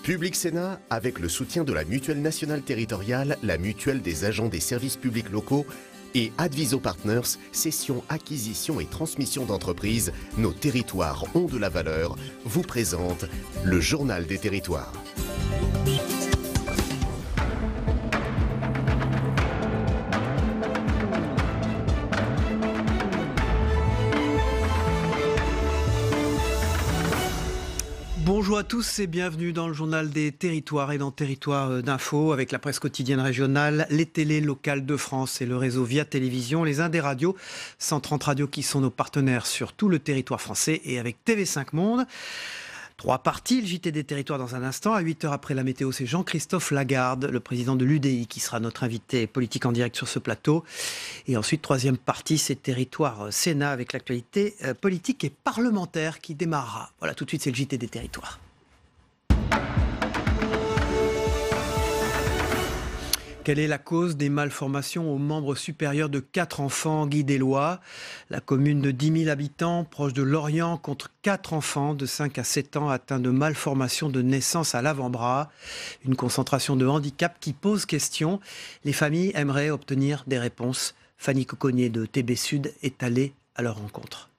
Public Sénat, avec le soutien de la Mutuelle nationale territoriale, la Mutuelle des agents des services publics locaux et Adviso Partners, cession, acquisition et transmission d'entreprises, nos territoires ont de la valeur, vous présente le Journal des territoires. Bonjour à tous et bienvenue dans le Journal des territoires et dans Territoire d'Info avec la presse quotidienne régionale, les télés locales de France et le réseau Via Télévision, les Indes radios, 130 radios qui sont nos partenaires sur tout le territoire français et avec TV5 Monde. 3 parties, le JT des territoires dans un instant. À 8h après la météo, c'est Jean-Christophe Lagarde, le président de l'UDI, qui sera notre invité politique en direct sur ce plateau. Et ensuite, 3e partie, c'est Territoire Sénat avec l'actualité politique et parlementaire qui démarrera. Voilà, tout de suite, c'est le JT des territoires. Quelle est la cause des malformations aux membres supérieurs de 4 enfants guidellois? La commune de 10 000 habitants, proche de Lorient, compte 4 enfants de 5 à 7 ans atteints de malformations de naissance à l'avant-bras. Une concentration de handicap qui pose question. Les familles aimeraient obtenir des réponses. Fanny Coconnier de TB Sud est allée à leur rencontre.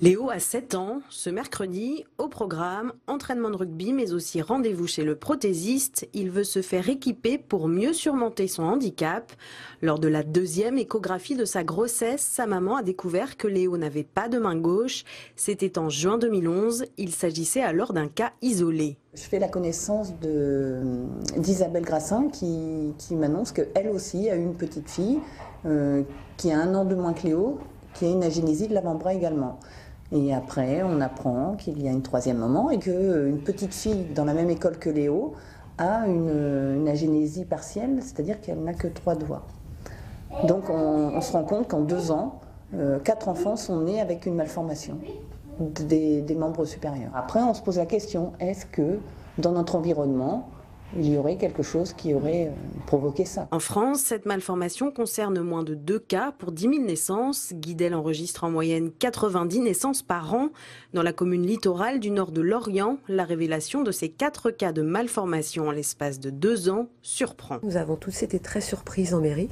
Léo a 7 ans. Ce mercredi, au programme, entraînement de rugby, mais aussi rendez-vous chez le prothésiste. Il veut se faire équiper pour mieux surmonter son handicap. Lors de la 2e échographie de sa grossesse, sa maman a découvert que Léo n'avait pas de main gauche. C'était en juin 2011. Il s'agissait alors d'un cas isolé. Je fais la connaissance d'Isabelle Grassin qui m'annonce qu'elle aussi a une petite fille qui a 1 an de moins que Léo, qui a une agénésie de l'avant-bras également. Et après, on apprend qu'il y a une 3e maman et qu'une petite fille dans la même école que Léo a une agénésie partielle, c'est-à-dire qu'elle n'a que 3 doigts. Donc on se rend compte qu'en 2 ans, 4 enfants sont nés avec une malformation des membres supérieurs. Après, on se pose la question, est-ce que dans notre environnement, il y aurait quelque chose qui aurait provoqué ça? En France, cette malformation concerne moins de 2 cas pour 10 000 naissances. Guidel enregistre en moyenne 90 naissances par an. Dans la commune littorale du nord de Lorient, la révélation de ces 4 cas de malformation en l'espace de 2 ans surprend. Nous avons tous été très surprises en mairie,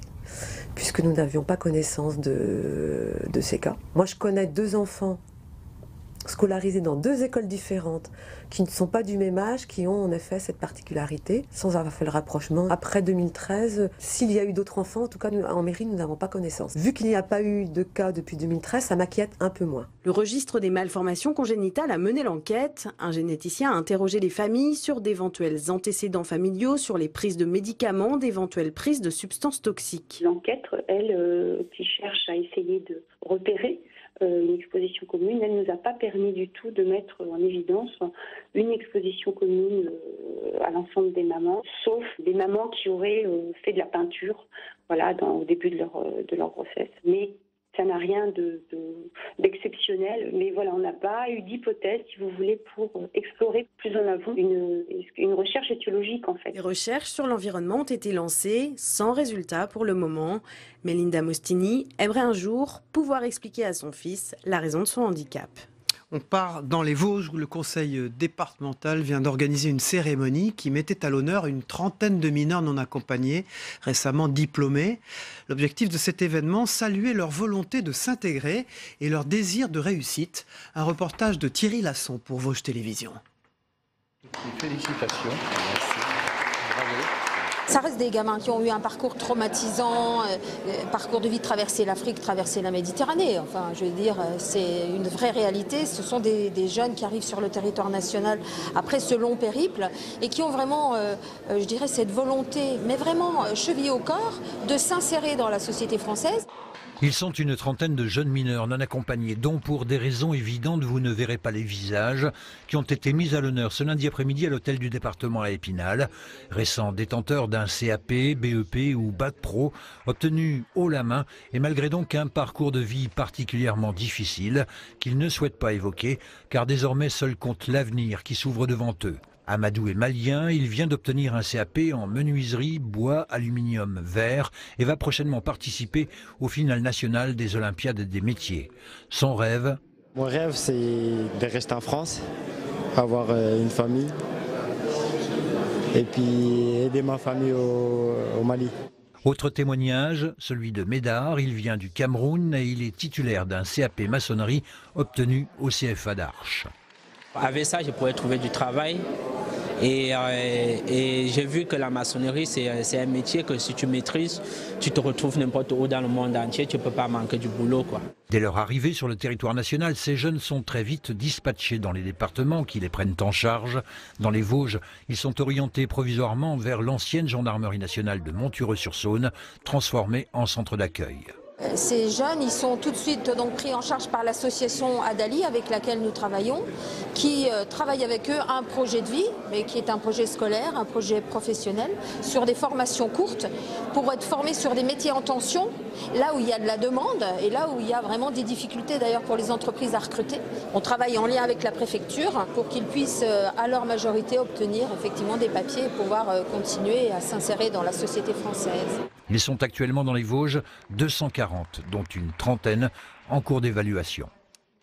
puisque nous n'avions pas connaissance de ces cas. Moi, je connais 2 enfants scolarisés dans 2 écoles différentes, qui ne sont pas du même âge, qui ont en effet cette particularité, sans avoir fait le rapprochement. Après 2013, s'il y a eu d'autres enfants, en tout cas nous, en mairie, nous n'avons pas connaissance. Vu qu'il n'y a pas eu de cas depuis 2013, ça m'inquiète un peu moins. Le registre des malformations congénitales a mené l'enquête. Un généticien a interrogé les familles sur d'éventuels antécédents familiaux, sur les prises de médicaments, d'éventuelles prises de substances toxiques. L'enquête, elle, qui cherche à essayer de repérer une exposition commune, elle ne nous a pas permis du tout de mettre en évidence une exposition commune à l'ensemble des mamans, sauf des mamans qui auraient fait de la peinture au début de leur grossesse. Mais ça n'a rien d'exceptionnel. Mais voilà, on n'a pas eu d'hypothèse, si vous voulez, pour explorer plus en avant une recherche étiologique, en fait. Les recherches sur l'environnement ont été lancées, sans résultat pour le moment. Mais Linda Mostini aimerait un jour pouvoir expliquer à son fils la raison de son handicap. On part dans les Vosges où le conseil départemental vient d'organiser une cérémonie qui mettait à l'honneur une 30aine de mineurs non accompagnés, récemment diplômés. L'objectif de cet événement, saluer leur volonté de s'intégrer et leur désir de réussite. Un reportage de Thierry Lasson pour Vosges Télévisions. Félicitations. Merci. Bravo. Ça reste des gamins qui ont eu un parcours traumatisant, parcours de vie, traverser l'Afrique, traverser la Méditerranée. Enfin, je veux dire, c'est une vraie réalité. Ce sont des jeunes qui arrivent sur le territoire national après ce long périple et qui ont vraiment, je dirais, cette volonté, mais vraiment chevillée au corps, de s'insérer dans la société française. Ils sont une 30aine de jeunes mineurs non accompagnés, dont pour des raisons évidentes vous ne verrez pas les visages, qui ont été mis à l'honneur ce lundi après-midi à l'hôtel du département à Épinal. Récents détenteurs d'un CAP, BEP ou Bac Pro, obtenus haut la main et malgré donc un parcours de vie particulièrement difficile qu'ils ne souhaitent pas évoquer, car désormais seul compte l'avenir qui s'ouvre devant eux. Amadou est malien, il vient d'obtenir un CAP en menuiserie, bois, aluminium, verre et va prochainement participer au final national des Olympiades des métiers. Son rêve? Mon rêve, c'est de rester en France, avoir une famille et puis aider ma famille au Mali. Autre témoignage, celui de Médard. Il vient du Cameroun et il est titulaire d'un CAP maçonnerie obtenu au CFA d'Arches. Avec ça, je pourrais trouver du travail. Et j'ai vu que la maçonnerie, c'est un métier que si tu maîtrises, tu te retrouves n'importe où dans le monde entier, tu ne peux pas manquer du boulot, quoi. Dès leur arrivée sur le territoire national, ces jeunes sont très vite dispatchés dans les départements qui les prennent en charge. Dans les Vosges, ils sont orientés provisoirement vers l'ancienne gendarmerie nationale de Montureux-sur-Saône, transformée en centre d'accueil. Ces jeunes, ils sont tout de suite donc pris en charge par l'association Adali avec laquelle nous travaillons, qui travaille avec eux un projet de vie, mais qui est un projet scolaire, un projet professionnel, sur des formations courtes pour être formés sur des métiers en tension, là où il y a de la demande et là où il y a vraiment des difficultés d'ailleurs pour les entreprises à recruter. On travaille en lien avec la préfecture pour qu'ils puissent à leur majorité obtenir effectivement des papiers et pouvoir continuer à s'insérer dans la société française. Ils sont actuellement dans les Vosges 240, dont une trentaine en cours d'évaluation.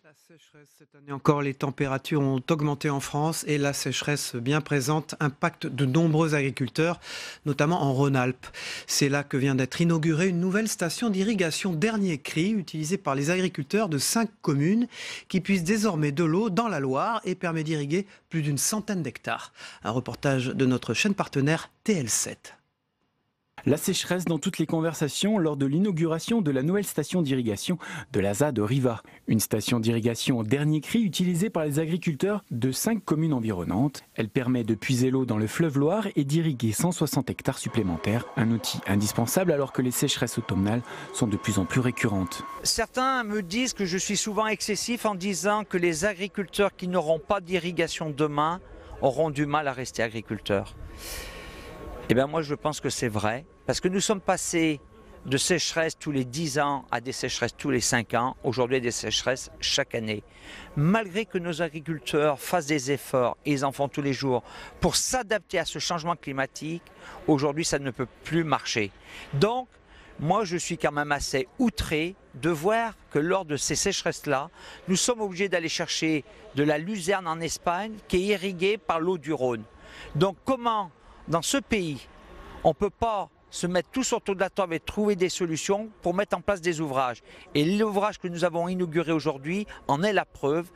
La sécheresse, cette année encore, les températures ont augmenté en France et la sécheresse bien présente impacte de nombreux agriculteurs, notamment en Rhône-Alpes. C'est là que vient d'être inaugurée une nouvelle station d'irrigation dernier cri, utilisée par les agriculteurs de 5 communes, qui puissent désormais de l'eau dans la Loire et permet d'irriguer plus d'une centaine d'hectares. Un reportage de notre chaîne partenaire TL7. La sécheresse dans toutes les conversations lors de l'inauguration de la nouvelle station d'irrigation de la ZA de Riva. Une station d'irrigation au dernier cri utilisée par les agriculteurs de 5 communes environnantes. Elle permet de puiser l'eau dans le fleuve Loire et d'irriguer 160 hectares supplémentaires. Un outil indispensable alors que les sécheresses automnales sont de plus en plus récurrentes. Certains me disent que je suis souvent excessif en disant que les agriculteurs qui n'auront pas d'irrigation demain auront du mal à rester agriculteurs. Eh bien moi je pense que c'est vrai, parce que nous sommes passés de sécheresse tous les 10 ans à des sécheresses tous les 5 ans, aujourd'hui des sécheresses chaque année. Malgré que nos agriculteurs fassent des efforts, et ils en font tous les jours, pour s'adapter à ce changement climatique, aujourd'hui ça ne peut plus marcher. Donc moi je suis quand même assez outré de voir que lors de ces sécheresses-là, nous sommes obligés d'aller chercher de la luzerne en Espagne qui est irriguée par l'eau du Rhône. Donc comment dans ce pays, on ne peut pas se mettre tous autour de la table et trouver des solutions pour mettre en place des ouvrages. Et l'ouvrage que nous avons inauguré aujourd'hui en est la preuve.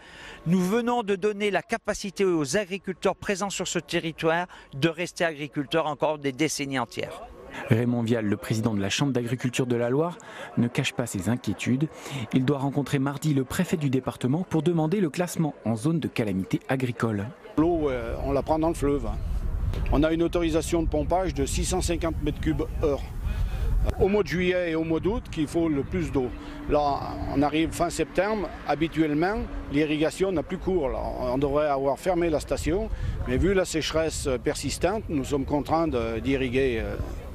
Nous venons de donner la capacité aux agriculteurs présents sur ce territoire de rester agriculteurs encore des décennies entières. Raymond Vial, le président de la Chambre d'agriculture de la Loire, ne cache pas ses inquiétudes. Il doit rencontrer mardi le préfet du département pour demander le classement en zone de calamité agricole. L'eau, on la prend dans le fleuve. On a une autorisation de pompage de 650 m3/h. Au mois de juillet et au mois d'août qu'il faut le plus d'eau. Là, on arrive fin septembre, habituellement, l'irrigation n'a plus cours. Là. On devrait avoir fermé la station, mais vu la sécheresse persistante, nous sommes contraints d'irriguer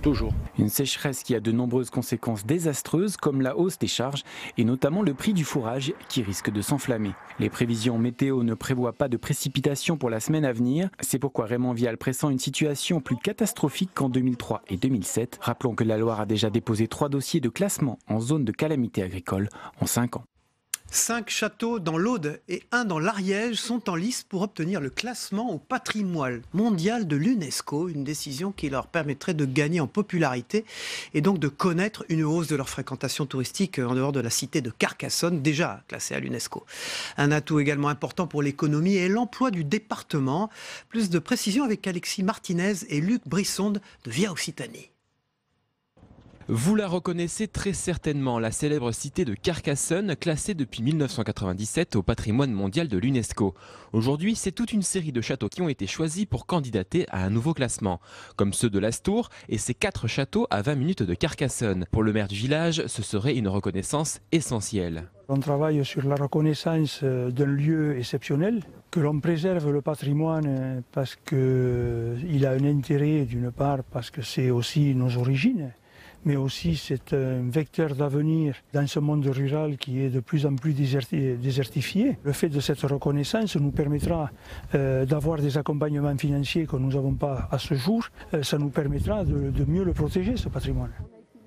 toujours. Une sécheresse qui a de nombreuses conséquences désastreuses, comme la hausse des charges et notamment le prix du fourrage qui risque de s'enflammer. Les prévisions météo ne prévoient pas de précipitations pour la semaine à venir. C'est pourquoi Raymond Vial pressent une situation plus catastrophique qu'en 2003 et 2007. Rappelons que la Loire a déjà déposé 3 dossiers de classement en zone de calamité agricole en 5 ans. 5 châteaux dans l'Aude et 1 dans l'Ariège sont en lice pour obtenir le classement au patrimoine mondial de l'UNESCO, une décision qui leur permettrait de gagner en popularité et donc de connaître une hausse de leur fréquentation touristique en dehors de la cité de Carcassonne, déjà classée à l'UNESCO. Un atout également important pour l'économie et l'emploi du département. Plus de précisions avec Alexis Martinez et Luc Brissonde de Via Occitanie. Vous la reconnaissez très certainement, la célèbre cité de Carcassonne, classée depuis 1997 au patrimoine mondial de l'UNESCO. Aujourd'hui, c'est toute une série de châteaux qui ont été choisis pour candidater à un nouveau classement, comme ceux de l'Astour et ses 4 châteaux à 20 minutes de Carcassonne. Pour le maire du village, ce serait une reconnaissance essentielle. On travaille sur la reconnaissance d'un lieu exceptionnel, que l'on préserve le patrimoine parce qu'il a un intérêt d'une part, parce que c'est aussi nos origines, mais aussi c'est un vecteur d'avenir dans ce monde rural qui est de plus en plus désertifié. Le fait de cette reconnaissance nous permettra d'avoir des accompagnements financiers que nous n'avons pas à ce jour. Ça nous permettra de mieux le protéger, ce patrimoine.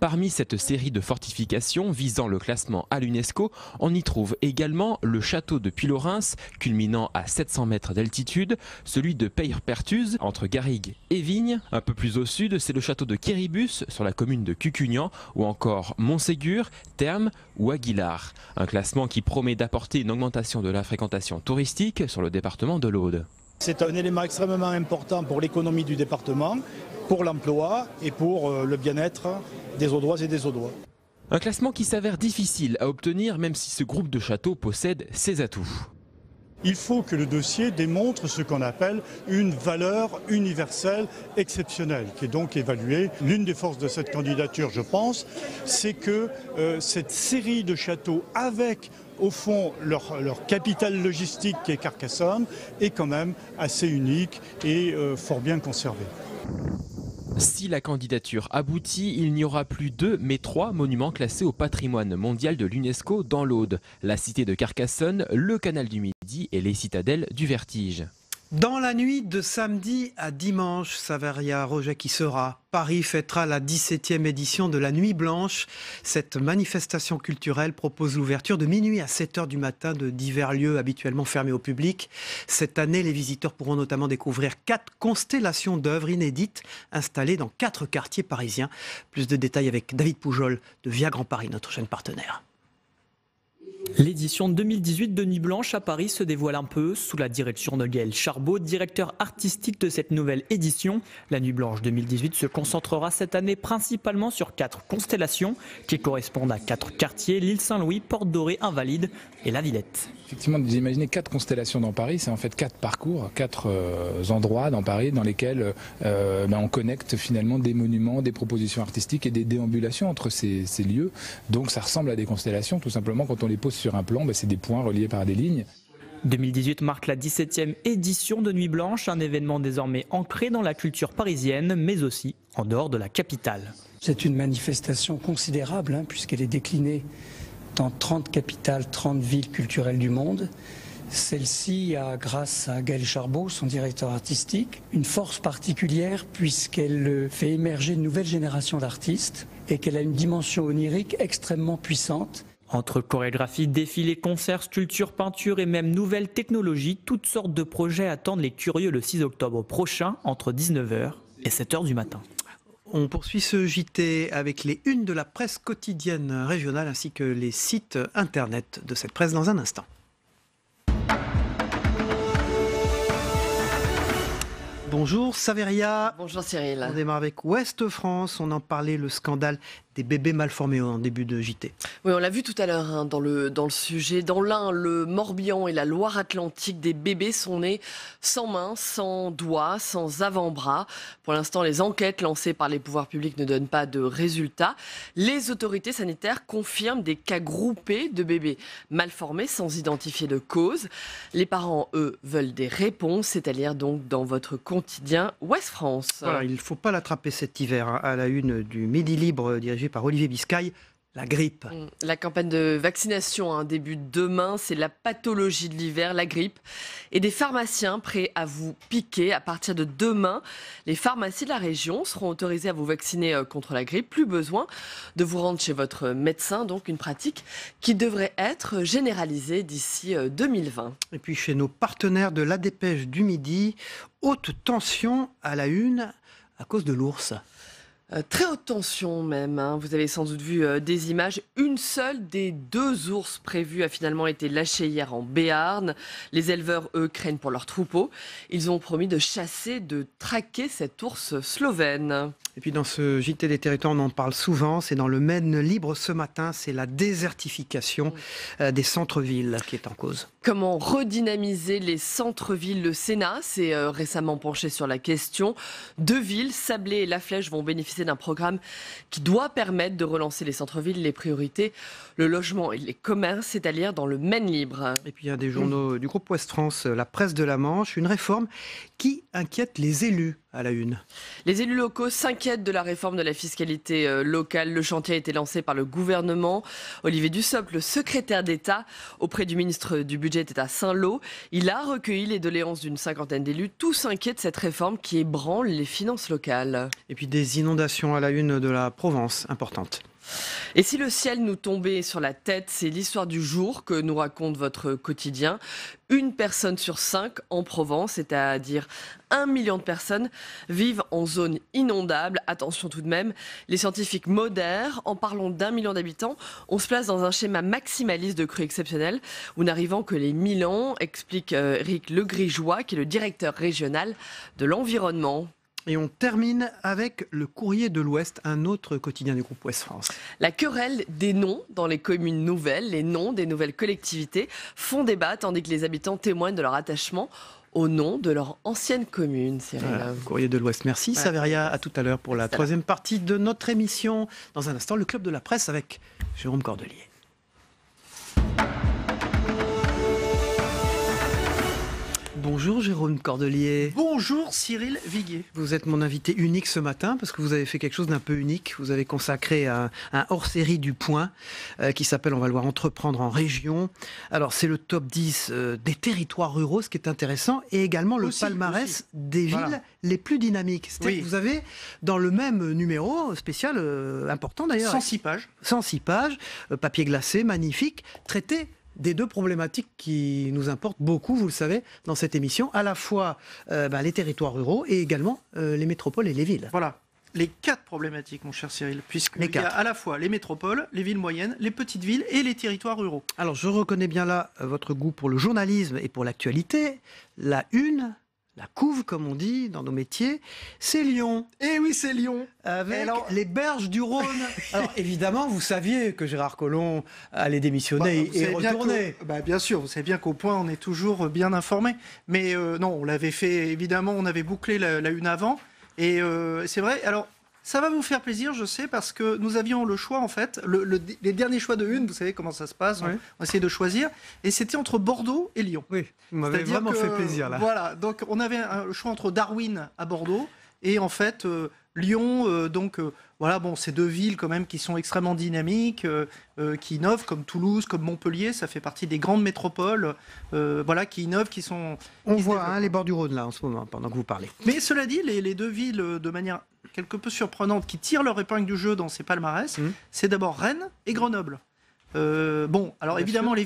Parmi cette série de fortifications visant le classement à l'UNESCO, on y trouve également le château de Puylaurens, culminant à 700 mètres d'altitude, celui de Peyrpertuz, entre Garrigues et Vignes. Un peu plus au sud, c'est le château de Quéribus, sur la commune de Cucugnan, ou encore Montségur, Termes ou Aguilar. Un classement qui promet d'apporter une augmentation de la fréquentation touristique sur le département de l'Aude. C'est un élément extrêmement important pour l'économie du département, pour l'emploi et pour le bien-être des Audoises et des Audois. Un classement qui s'avère difficile à obtenir même si ce groupe de châteaux possède ses atouts. Il faut que le dossier démontre ce qu'on appelle une valeur universelle exceptionnelle, qui est donc évaluée. L'une des forces de cette candidature, je pense, c'est que cette série de châteaux avec au fond leur capitale logistique qui est Carcassonne est quand même assez unique et fort bien conservée. Si la candidature aboutit, il n'y aura plus 2 mais 3 monuments classés au patrimoine mondial de l'UNESCO dans l'Aude. La cité de Carcassonne, le canal du Midi et les citadelles du Vertige. Dans la nuit de samedi à dimanche, Saveria Roget qui sera. Paris fêtera la 17e édition de la Nuit Blanche. Cette manifestation culturelle propose l'ouverture de minuit à 7h du matin de divers lieux habituellement fermés au public. Cette année, les visiteurs pourront notamment découvrir 4 constellations d'œuvres inédites installées dans 4 quartiers parisiens. Plus de détails avec David Poujol de Via Grand Paris, notre chaîne partenaire. L'édition 2018 de Nuit Blanche à Paris se dévoile un peu sous la direction de Gaël Charbot, directeur artistique de cette nouvelle édition. La Nuit Blanche 2018 se concentrera cette année principalement sur 4 constellations qui correspondent à 4 quartiers, l'île Saint-Louis, Porte Dorée, Invalides et La Villette. Effectivement, vous imaginez 4 constellations dans Paris, c'est en fait 4 parcours, 4 endroits dans Paris dans lesquels on connecte finalement des monuments, des propositions artistiques et des déambulations entre ces lieux. Donc ça ressemble à des constellations, tout simplement quand on les pose sur un plan, c'est des points reliés par des lignes. 2018 marque la 17e édition de Nuit Blanche, un événement désormais ancré dans la culture parisienne, mais aussi en dehors de la capitale. C'est une manifestation considérable, puisqu'elle est déclinée dans 30 capitales, 30 villes culturelles du monde. Celle-ci a, grâce à Gaël Charbot, son directeur artistique, une force particulière puisqu'elle fait émerger une nouvelle génération d'artistes et qu'elle a une dimension onirique extrêmement puissante. Entre chorégraphie, défilés, concerts, sculptures, peintures et même nouvelles technologies, toutes sortes de projets attendent les curieux le 6 octobre prochain entre 19h et 7h du matin. On poursuit ce JT avec les unes de la presse quotidienne régionale ainsi que les sites internet de cette presse dans un instant. Bonjour Saveria. Bonjour Cyril. On démarre avec Ouest France. On en parlait, le scandale des bébés mal formés en début de JT. Oui, on l'a vu tout à l'heure dans le sujet. Dans l'Ain, le Morbihan et la Loire-Atlantique, des bébés sont nés sans main, sans doigts, sans avant-bras. Pour l'instant, les enquêtes lancées par les pouvoirs publics ne donnent pas de résultats. Les autorités sanitaires confirment des cas groupés de bébés mal formés sans identifier de cause. Les parents, eux, veulent des réponses, c'est à lire donc dans votre quotidien Ouest France. Voilà, il ne faut pas l'attraper cet hiver. À la une du Midi Libre dirigé par Olivier Biscay, la grippe. La campagne de vaccination débute demain, c'est la pathologie de l'hiver, la grippe. Et des pharmaciens prêts à vous piquer. À partir de demain, les pharmacies de la région seront autorisées à vous vacciner contre la grippe. Plus besoin de vous rendre chez votre médecin, donc une pratique qui devrait être généralisée d'ici 2020. Et puis chez nos partenaires de La Dépêche du Midi, haute tension à la une à cause de l'ours. Très haute tension même, Vous avez sans doute vu des images. Une seule des 2 ours prévus a finalement été lâchée hier en Béarn. Les éleveurs, eux, craignent pour leurs troupeaux. Ils ont promis de chasser, de traquer cet ours slovène. Et puis dans ce JT des territoires, on en parle souvent, c'est dans le Maine Libre ce matin, c'est la désertification des centres-villes qui est en cause. Comment redynamiser les centres-villes? Le Sénat s'est récemment penché sur la question. 2 villes, Sablé et La Flèche, vont bénéficier d'un programme qui doit permettre de relancer les centres-villes. Les priorités, le logement et les commerces, c'est à lire dans le Maine Libre. Et puis il y a des journaux du groupe Ouest France, la presse de la Manche, une réforme qui inquiète les élus à la une. Les élus locaux s'inquiètent de la réforme de la fiscalité locale. Le chantier a été lancé par le gouvernement. Olivier Dussopt, le secrétaire d'État auprès du ministre du Budget, était à Saint-Lô. Il a recueilli les doléances d'une cinquantaine d'élus. Tous s'inquiètent de cette réforme qui ébranle les finances locales. Et puis des inondations à la une de la Provence, importantes. Et si le ciel nous tombait sur la tête, c'est l'histoire du jour que nous raconte votre quotidien. 1 personne sur 5 en Provence, c'est-à-dire 1 million de personnes, vivent en zone inondable. Attention tout de même, les scientifiques modèrent. En parlant d'1 million d'habitants, on se place dans un schéma maximaliste de crues exceptionnelles où n'arrivant que les 1000 ans, explique Eric Legrigeois, qui est le directeur régional de l'environnement. Et on termine avec le Courrier de l'Ouest, un autre quotidien du groupe Ouest France. La querelle des noms dans les communes nouvelles, les noms des nouvelles collectivités font débat, tandis que les habitants témoignent de leur attachement au nom de leur ancienne commune. Voilà, Courrier de l'Ouest, merci. Ouais. Saveria, à tout à l'heure pour la troisième partie de notre émission. Dans un instant, le Club de la Presse avec Jérôme Cordelier. Bonjour Jérôme Cordelier. Bonjour Cyril Viguier. Vous êtes mon invité unique ce matin parce que vous avez fait quelque chose d'un peu unique. Vous avez consacré un hors-série du Point qui s'appelle, on va le voir, Entreprendre en région. Alors c'est le top 10 des territoires ruraux, ce qui est intéressant, et également le palmarès des villes les plus dynamiques. Oui. Vous avez dans le même numéro spécial, important d'ailleurs. 106 pages. 106 pages, papier glacé, magnifique, traité des deux problématiques qui nous importent beaucoup, vous le savez, dans cette émission, à la fois les territoires ruraux et également les métropoles et les villes. Voilà, les 4 problématiques, mon cher Cyril, puisqu'il y a à la fois les métropoles, les villes moyennes, les petites villes et les territoires ruraux. Alors, je reconnais bien là votre goût pour le journalisme et pour l'actualité. La une... La couve, comme on dit dans nos métiers, c'est Lyon. Eh oui, c'est Lyon. Avec les berges du Rhône. Alors évidemment, vous saviez que Gérard Collomb allait démissionner et retourner. Bien sûr, vous savez bien qu'au Point, on est toujours bien informé. Mais non, on l'avait fait, évidemment, on avait bouclé la une avant. Et c'est vrai, alors... Ça va vous faire plaisir, je sais, parce que nous avions le choix, en fait, les derniers choix de une, vous savez comment ça se passe, on essayait de choisir, et c'était entre Bordeaux et Lyon. Oui, vous m'avez vraiment fait plaisir, là. Voilà, donc on avait le choix entre Darwin à Bordeaux, et en fait, Lyon, voilà, bon, c'est 2 villes quand même qui sont extrêmement dynamiques, qui innovent, comme Toulouse, comme Montpellier, ça fait partie des grandes métropoles, voilà, qui innovent, qui sont... On voit les bords du Rhône, là, en ce moment, pendant que vous parlez. Mais cela dit, les 2 villes, de manière quelque peu surprenante, qui tirent leur épingle du jeu dans ces palmarès, c'est d'abord Rennes et Grenoble. Bon, alors bien évidemment, la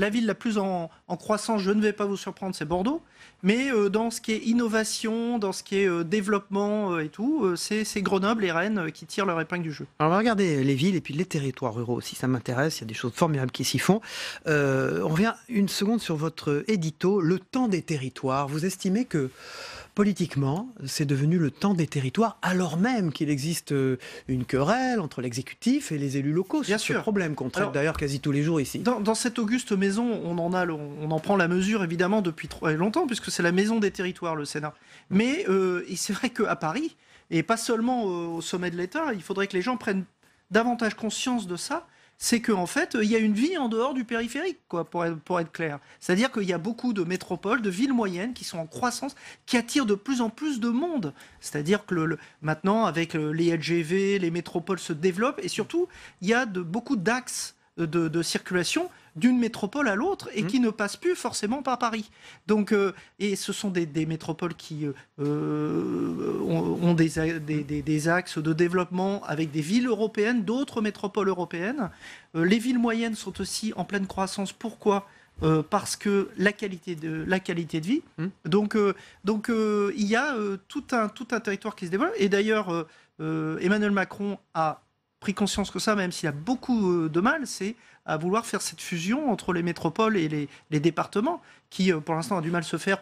ville la plus en croissance, je ne vais pas vous surprendre, c'est Bordeaux. Mais dans ce qui est innovation, dans ce qui est développement et tout, c'est Grenoble et Rennes qui tirent leur épingle du jeu. Alors on va regarder les villes et puis les territoires ruraux aussi, ça m'intéresse, il y a des choses formidables qui s'y font. On revient une seconde sur votre édito, le temps des territoires. Vous estimez que politiquement, c'est devenu le temps des territoires, alors même qu'il existe une querelle entre l'exécutif et les élus locaux. Bien sûr. Ce problème qu'on traite d'ailleurs quasi tous les jours ici. Dans cette auguste maison, on en prend la mesure évidemment depuis longtemps, puisque c'est la maison des territoires, le Sénat. Mais c'est vrai qu'à Paris, et pas seulement au sommet de l'État, il faudrait que les gens prennent davantage conscience de ça. C'est qu'en fait, il y a une vie en dehors du périphérique, quoi, pour être clair. C'est-à-dire qu'il y a beaucoup de métropoles, de villes moyennes qui sont en croissance, qui attirent de plus en plus de monde. C'est-à-dire que maintenant, avec les LGV, les métropoles se développent, et surtout, il y a beaucoup d'axes de circulation d'une métropole à l'autre et qui ne passent plus forcément par Paris. Donc, et ce sont des métropoles qui ont des axes de développement avec des villes européennes, d'autres métropoles européennes. Les villes moyennes sont aussi en pleine croissance. Pourquoi ? Parce que la qualité de vie. Donc il y a tout un territoire qui se développe. Et d'ailleurs, Emmanuel Macron a pris conscience que ça, même s'il a beaucoup de mal, c'est à vouloir faire cette fusion entre les métropoles et les départements, qui pour l'instant a du mal à se faire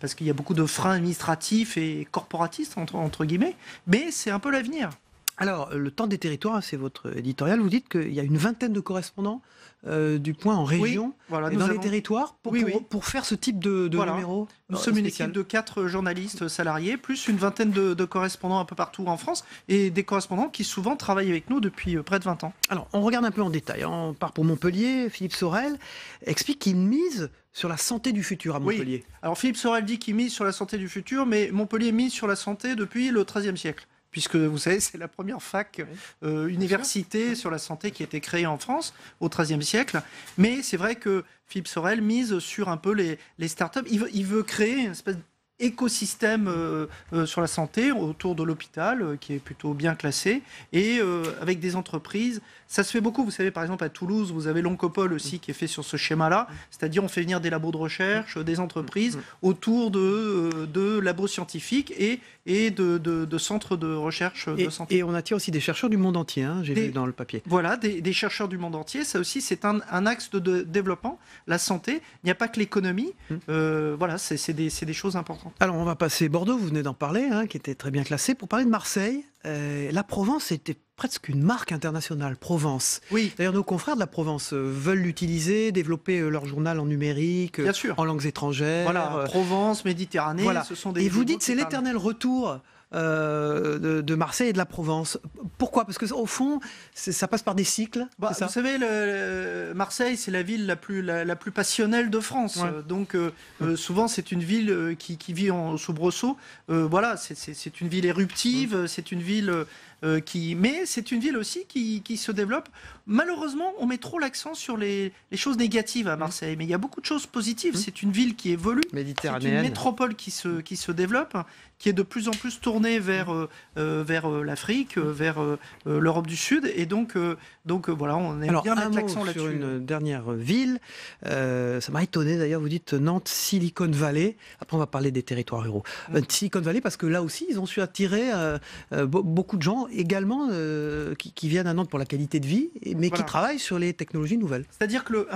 parce qu'il y a beaucoup de freins administratifs et corporatistes, entre guillemets, mais c'est un peu l'avenir. Alors, le temps des territoires, c'est votre éditorial. Vous dites qu'il y a une vingtaine de correspondants du Point en région et dans les territoires pour faire ce type de numéro. Nous sommes une équipe de 4 journalistes salariés, plus une vingtaine de correspondants un peu partout en France, et des correspondants qui souvent travaillent avec nous depuis près de 20 ans. Alors, on regarde un peu en détail. On part pour Montpellier. Philippe Sorel explique qu'il mise sur la santé du futur à Montpellier. Oui. Alors, Philippe Sorel dit qu'il mise sur la santé du futur, mais Montpellier mise sur la santé depuis le XIIIe siècle. Puisque, vous savez, c'est la première fac université sur la santé qui a été créée en France au XIIIe siècle. Mais c'est vrai que Philippe Sorel mise sur un peu les startups. Il veut créer une espèce d'écosystème sur la santé autour de l'hôpital, qui est plutôt bien classé, et avec des entreprises. Ça se fait beaucoup. Vous savez, par exemple, à Toulouse, vous avez l'Oncopole aussi qui est fait sur ce schéma-là. C'est-à-dire, on fait venir des labos de recherche, des entreprises autour de labos scientifiques et de centres de recherche de santé. Et on attire aussi des chercheurs du monde entier, j'ai vu dans le papier. Voilà, des chercheurs du monde entier. Ça aussi, c'est un axe de développement. La santé, il n'y a pas que l'économie. Voilà, c'est des choses importantes. Alors, on va passer Bordeaux, vous venez d'en parler, qui était très bien classé. Pour parler de Marseille, la Provence était presque une marque internationale, Provence. Oui. D'ailleurs, nos confrères de la Provence veulent l'utiliser, développer leur journal en numérique, bien sûr, en langues étrangères. Voilà, Provence, Méditerranée, voilà. Ce sont des... Et vous dites c'est l'éternel retour de Marseille et de la Provence. Pourquoi? Parce qu'au fond, ça passe par des cycles. Vous savez, Marseille, c'est la ville la plus passionnelle de France. Ouais. Donc, souvent, c'est une ville qui vit en soubresaut. Voilà, c'est une ville éruptive, c'est une ville... mais c'est une ville aussi qui se développe. Malheureusement, on met trop l'accent sur les choses négatives à Marseille, mais il y a beaucoup de choses positives. C'est une ville qui évolue, c'est une métropole qui se développe, qui est de plus en plus tournée vers l'Afrique, vers l'Europe du Sud, et donc voilà, on aime bien mettre l'accent là-dessus. Sur une dernière ville, ça m'a étonné d'ailleurs, vous dites Nantes, Silicon Valley. Après, on va parler des territoires ruraux. Silicon Valley, parce que là aussi, ils ont su attirer beaucoup de gens également qui viennent à Nantes pour la qualité de vie, mais qui travaillent sur les technologies nouvelles. C'est-à-dire que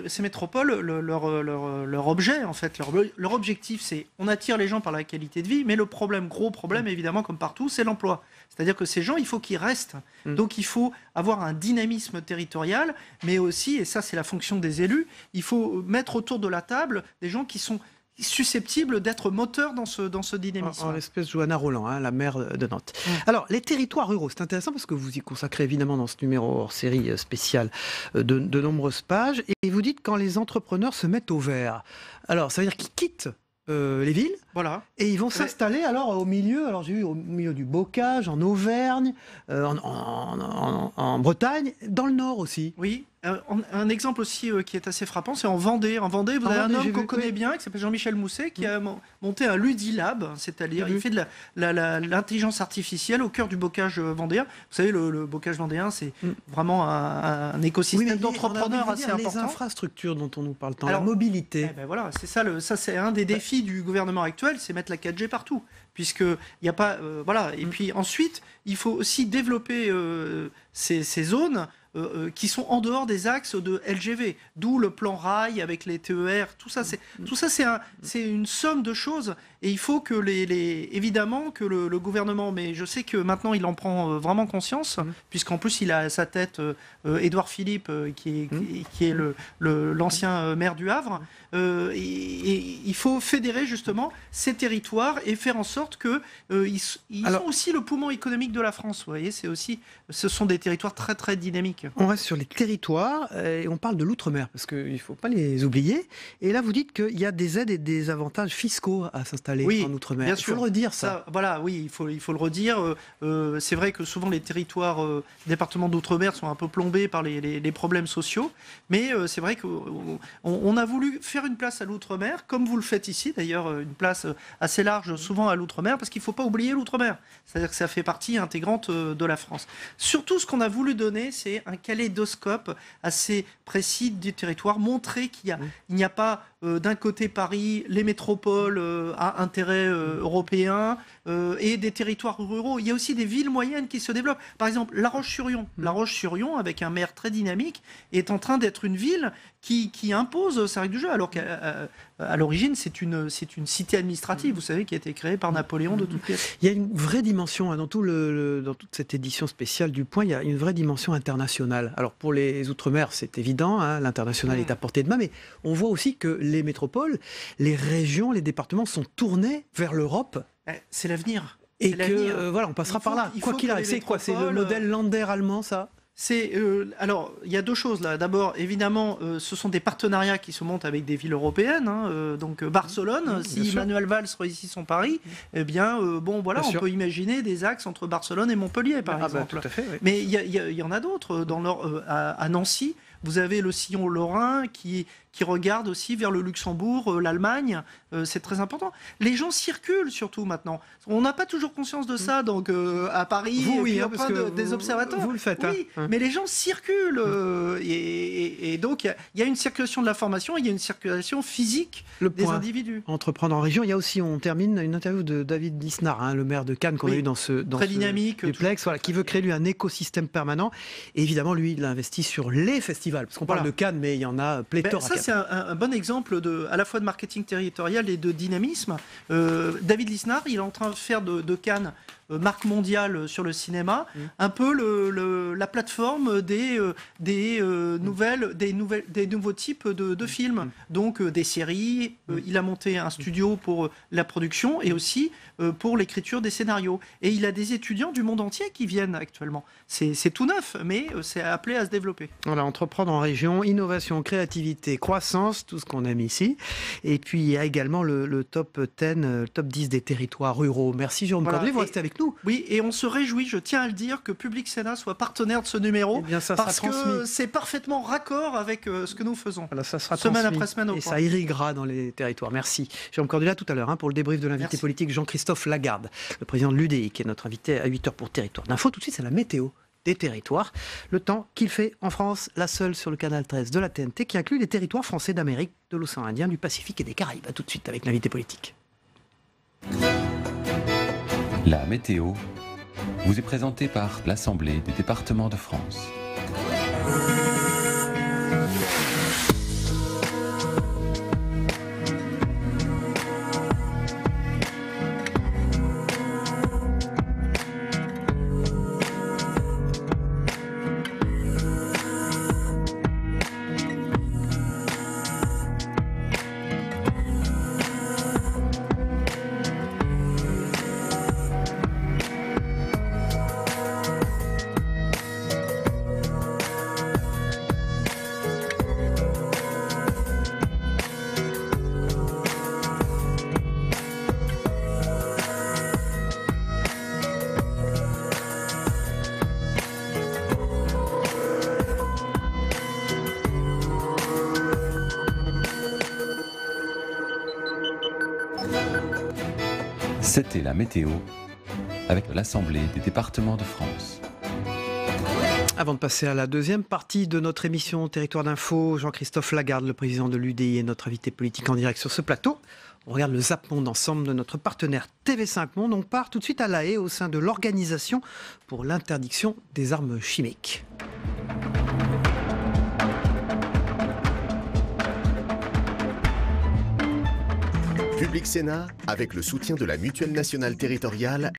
ces métropoles, leur objet, en fait, leur objectif, c'est on attire les gens par la qualité de vie, mais le gros problème, évidemment, comme partout, c'est l'emploi. C'est-à-dire que ces gens, il faut qu'ils restent. Donc il faut avoir un dynamisme territorial, mais aussi, et ça c'est la fonction des élus, il faut mettre autour de la table des gens qui sont susceptibles d'être moteurs dans ce dynamisme. En l'espèce Johanna Roland, la maire de Nantes. Alors, les territoires ruraux, c'est intéressant parce que vous y consacrez évidemment dans ce numéro hors série spécial de nombreuses pages, et vous dites quand les entrepreneurs se mettent au vert. Alors, ça veut dire qu'ils quittent les villes, voilà, et ils vont s'installer alors au milieu. Alors j'ai vu au milieu du Bocage, en Auvergne, en Bretagne, dans le Nord aussi. Oui. Un exemple aussi qui est assez frappant, c'est en Vendée. En Vendée, vous avez un homme qu'on connaît bien, qui s'appelle Jean-Michel Mousset, qui a monté un Ludilab, c'est-à-dire il fait de l'intelligence artificielle au cœur du bocage vendéen. Vous savez, le bocage vendéen, c'est vraiment un écosystème d'entrepreneurs assez important. Les infrastructures dont on nous parle tant, la mobilité. Voilà, c'est ça, c'est un des défis du gouvernement actuel, c'est mettre la 4G partout. Puisqu'il n'y a pas... voilà. Et puis ensuite, il faut aussi développer ces zones qui sont en dehors des axes de LGV, d'où le plan rail avec les TER, tout ça c'est une somme de choses, et il faut que évidemment que le gouvernement, mais je sais que maintenant il en prend vraiment conscience, puisqu'en plus il a à sa tête Édouard Philippe qui est l'ancien maire du Havre, et il faut fédérer justement ces territoires et faire en sorte que ils sont aussi le poumon économique de la France. Vous voyez, ce sont des territoires très très dynamiques. On reste sur les territoires et on parle de l'outre-mer parce qu'il ne faut pas les oublier. Et là, vous dites qu'il y a des aides et des avantages fiscaux à s'installer en outre-mer. Bien sûr. Il faut le redire, ça. Voilà, oui, il faut le redire. C'est vrai que souvent les territoires, départements d'outre-mer sont un peu plombés par les problèmes sociaux. Mais c'est vrai qu'on a voulu faire une place à l'outre-mer, comme vous le faites ici d'ailleurs, une place assez large souvent à l'outre-mer, parce qu'il ne faut pas oublier l'outre-mer. C'est-à-dire que ça fait partie intégrante de la France. Surtout, ce qu'on a voulu donner, c'est un kaléidoscope assez précis du territoire, montrer qu'il n'y a pas d'un côté Paris, les métropoles à intérêt européen et des territoires ruraux. Il y a aussi des villes moyennes qui se développent. Par exemple, La Roche-sur-Yon. La Roche-sur-Yon, avec un maire très dynamique, est en train d'être une ville qui impose sa règle du jeu, alors qu'à l'origine, c'est une cité administrative, vous savez, qui a été créée par Napoléon de toutes pièces. Il y a une vraie dimension, dans toute cette édition spéciale du Point, il y a une vraie dimension internationale. Alors pour les Outre-mer, c'est évident, l'international est à portée de main, mais on voit aussi que les métropoles, les régions, les départements sont tournés vers l'Europe. C'est l'avenir. Et que, voilà, on passera par là. Quoi qu'il arrive, c'est quoi? C'est le modèle Länder allemand, ça? Alors, il y a deux choses là. D'abord, évidemment, ce sont des partenariats qui se montent avec des villes européennes. Donc Barcelone, si Manuel Valls réussit son pari, eh bien, voilà, on peut imaginer des axes entre Barcelone et Montpellier, par exemple. Tout à fait, oui. Mais il y en a d'autres. À Nancy, vous avez le sillon lorrain qui regarde aussi vers le Luxembourg, l'Allemagne. C'est très important. Les gens circulent surtout maintenant. On n'a pas toujours conscience de ça. Donc à Paris, parce que des observateurs. Vous le faites. Oui, mais les gens circulent. Et donc il y a une circulation de l'information, il y a une circulation physique des individus. Entreprendre en région. Il y a aussi, on termine, une interview de David Lisnard, le maire de Cannes qu'on a eu dans ce duplex, qui veut créer lui un écosystème permanent. Et évidemment, lui, il a investi sur les festivals. Parce qu'on parle de Cannes, mais il y en a pléthore. Ça, c'est un bon exemple à la fois de marketing territorial et de dynamisme. David Lisnard, il est en train de faire de Cannes marque mondiale sur le cinéma, un peu la plateforme des nouveaux types de films, donc des séries. Il a monté un studio pour la production et aussi pour l'écriture des scénarios. Et il a des étudiants du monde entier qui viennent actuellement. C'est tout neuf, mais c'est appelé à se développer. Voilà, entreprendre en région, innovation, créativité, croissance, tout ce qu'on aime ici. Et puis il y a également le top 10, le top 10 des territoires ruraux. Merci Jérôme Cordelet, vous restez avec nous. Oui, et on se réjouit, je tiens à le dire, que Public Sénat soit partenaire de ce numéro, parce que c'est parfaitement raccord avec ce que nous faisons. Voilà, ça sera semaine transmis, après semaine. Et ça irriguera dans les territoires. Merci. Jérôme Cordelet, tout à l'heure, pour le débrief de l'invité politique Jean-Christophe Lagarde, le président de l'UDI, qui est notre invité à 8h pour Territoire d'Info. Tout de suite, c'est la météo des territoires. Le temps qu'il fait en France, la seule sur le canal 13 de la TNT, qui inclut les territoires français d'Amérique, de l'océan Indien, du Pacifique et des Caraïbes. À tout de suite avec l'invité politique. La météo vous est présentée par l'Assemblée des départements de France. C'était la météo avec l'Assemblée des départements de France. Avant de passer à la deuxième partie de notre émission Territoire d'Info, Jean-Christophe Lagarde, le président de l'UDI, est notre invité politique en direct sur ce plateau. On regarde le Zap Monde ensemble de notre partenaire TV5 Monde. On part tout de suite à La Haye au sein de l'Organisation pour l'interdiction des armes chimiques. Public Sénat, avec le soutien de la Mutuelle nationale territoriale